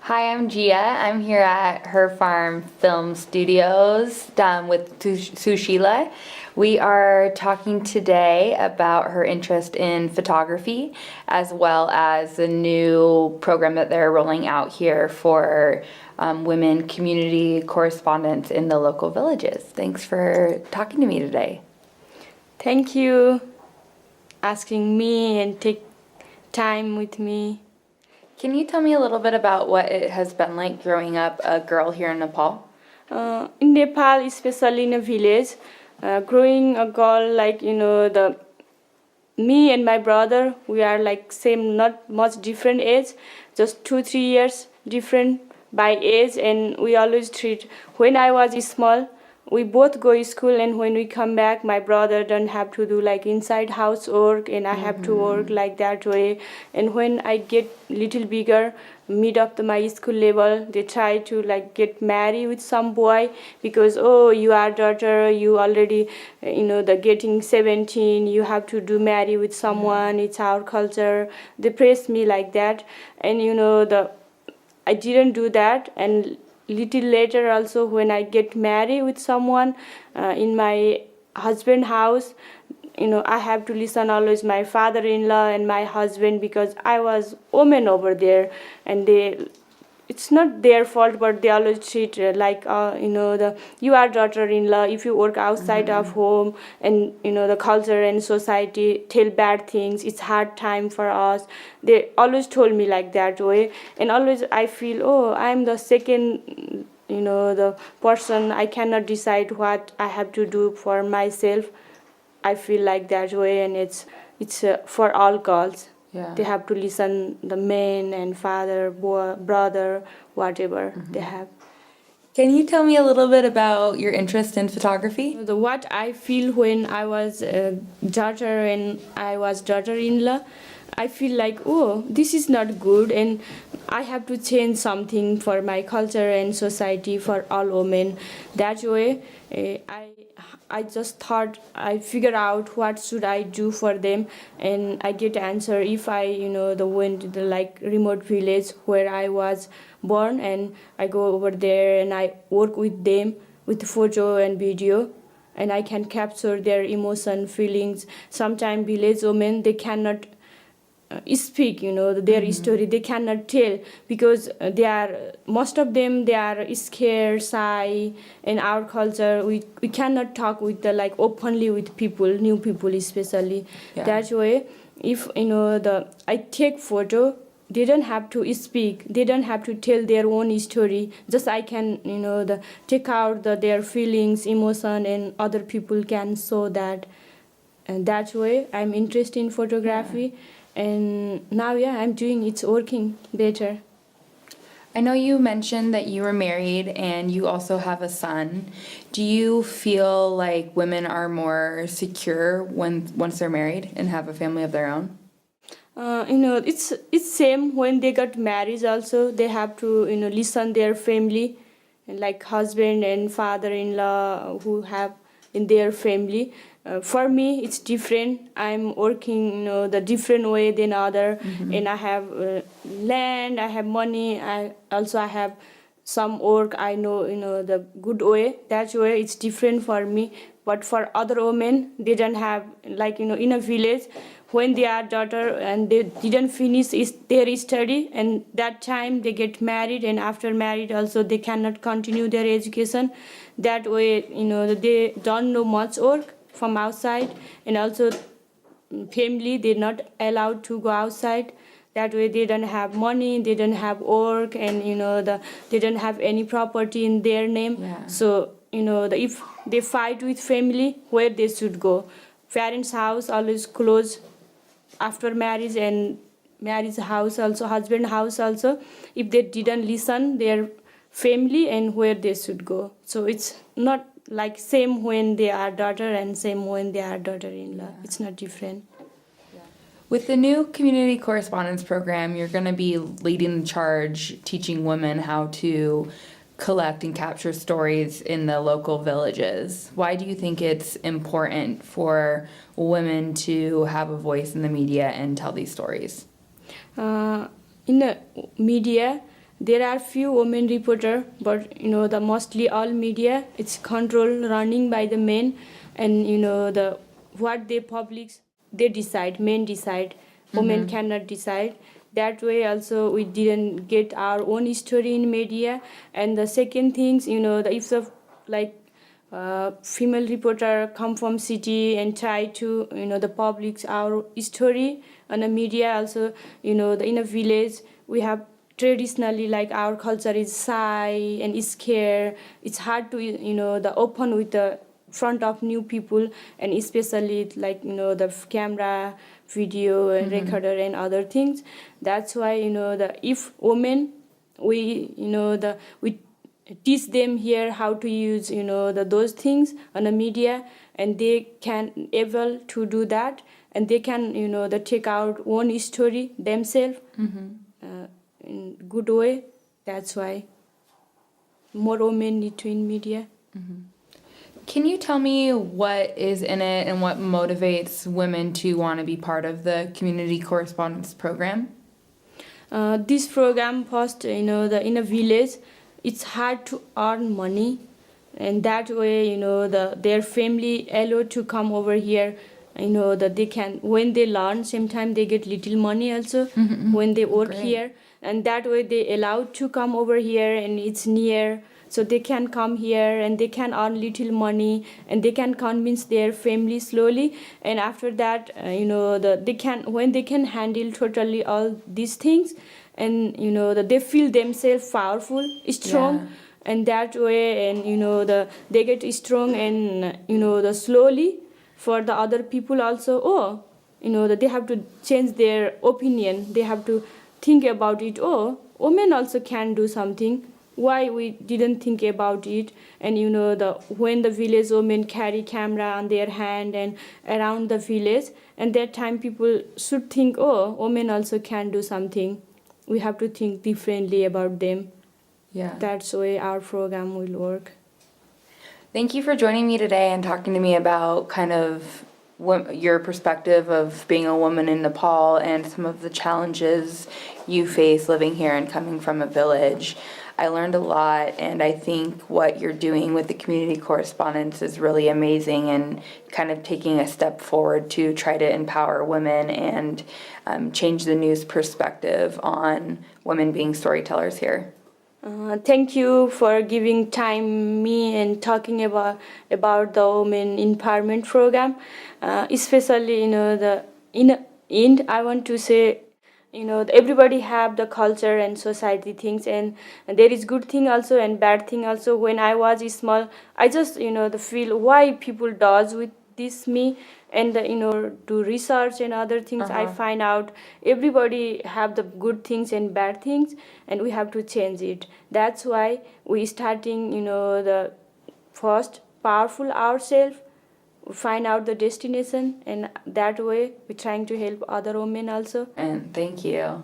Hi, I'm Gia. I'm here at Her Farm Film Studios with Sushila. We are talking today about her interest in photography as well as the new program that they're rolling out here for women community correspondence in the local villages. Thanks for talking to me today. Thank you asking me and take time with me. Can you tell me a little bit about what it has been like growing up a girl here in Nepal? In Nepal, especially in a village, growing a girl me and my brother, we are like same, not much different age, just 2-3 years different by age, and we always treat. When I was small, we both go to school, and when we come back, my brother don't have to do like inside housework, and I have to work like that way. And when I get little bigger, mid of my school level, they try to like get married with some boy because, oh, you are daughter, you already the getting 17, you have to do marry with someone, it's our culture. They press me like that, and I didn't do that. And little later also, when I get married with someone in my husband house, I have to listen always my father-in-law and my husband, because I was woman over there, and it's not their fault, but they always treat you are daughter-in-law, if you work outside of home, and the culture and society tell bad things, it's hard time for us. They always told me like that way, and always I feel, oh, I'm the second the person, I cannot decide what I have to do for myself. I feel like that way, and it's for all girls. Yeah. They have to listen the men and father, boy, brother, whatever they have. Can you tell me a little bit about your interest in photography? What I feel when I was a daughter and I was daughter-in-law, I feel like, oh, this is not good, and I have to change something for my culture and society for all women. That way, I just thought, I figure out what should I do for them, and I get answer if I went to the like remote village where I was born, and I go over there and I work with them with photo and video, and I can capture their emotion, feelings. Sometimes village women, they cannot speak their story, they cannot tell, because they are, most of them, they are scared, shy. In our culture, we cannot talk with the like openly with people, new people especially. Yeah. That way, if I take photo, they don't have to speak, they don't have to tell their own story, just I can take out their feelings, emotion, and other people can show that. And that way I'm interested in photography. Yeah. And now, I'm doing, it's working better. I know you mentioned that you were married and you also have a son. Do you feel like women are more secure once they're married and have a family of their own? It's same when they got married also, they have to listen their family, like husband and father-in-law who have in their family. For me, it's different. I'm working the different way than other, and I have land, I have money, I have some work. I know the good way. That way, it's different for me. But for other women, they don't have, like in a village, when they are daughter and they didn't finish their study, and that time they get married, and after married also they cannot continue their education. That way, they don't know much work from outside, and also family, they're not allowed to go outside. That way, they don't have money, they don't have work, and they don't have any property in their name. Yeah. So if they fight with family, where they should go? Parents' house always close after marriage, and marriage house also, husband house also, if they didn't listen their family, and where they should go. So it's not like same when they are daughter and same when they are daughter-in-law. Yeah. It's not different. With the new community correspondence program, you're going to be leading the charge, teaching women how to collect and capture stories in the local villages. Why do you think it's important for women to have a voice in the media and tell these stories? In the media, there are few women reporter, but the mostly all media it's control running by the men, and the what they publics they decide, men decide, women cannot decide. That way also we didn't get our own story in media. And the second things, if the like female reporter come from city and try to the public's our story on the media also, in a village we have traditionally like our culture is shy and scared. It's hard to the open with the front of new people, and especially like the camera, video and recorder and other things. That's why the if women we we teach them here how to use those things on the media, and they can able to do that, and they can the take out one story themselves in good way. That's why more women need to in media. Can you tell me what is in it and what motivates women to want to be part of the community correspondence program? This program first, in a village, it's hard to earn money, and that way, their family allowed to come over here. That they can when they learn, sometimes they get little money also when they work here, and that way they allowed to come over here, and it's near. So they can come here and they can earn little money, and they can convince their family slowly. And after that, they can when they can handle totally all these things, and they feel themselves powerful, strong, and that way, and they get strong, and the slowly for the other people also. That they have to change their opinion. They have to think about it. Women also can do something. Why we didn't think about it? And when the village women carry camera on their hand and around the village, and that time people should think, women also can do something. We have to think differently about them. Yeah. That's why our program will work. Thank you for joining me today and talking to me about kind of your perspective of being a woman in Nepal and some of the challenges you face living here and coming from a village. I learned a lot, and I think what you're doing with the community correspondence is really amazing, and kind of taking a step forward to try to empower women and change the news perspective on women being storytellers here. Thank you for giving time me and talking about the women empowerment program. Especially in the end, I want to say everybody have the culture and society things, and there is good thing also and bad thing also. When I was small, I just the feel why people does with this me, and do research and other things. I find out everybody have the good things and bad things, and we have to change it. That's why we starting the first powerful ourselves, find out the destination, and that way we're trying to help other women also. And thank you.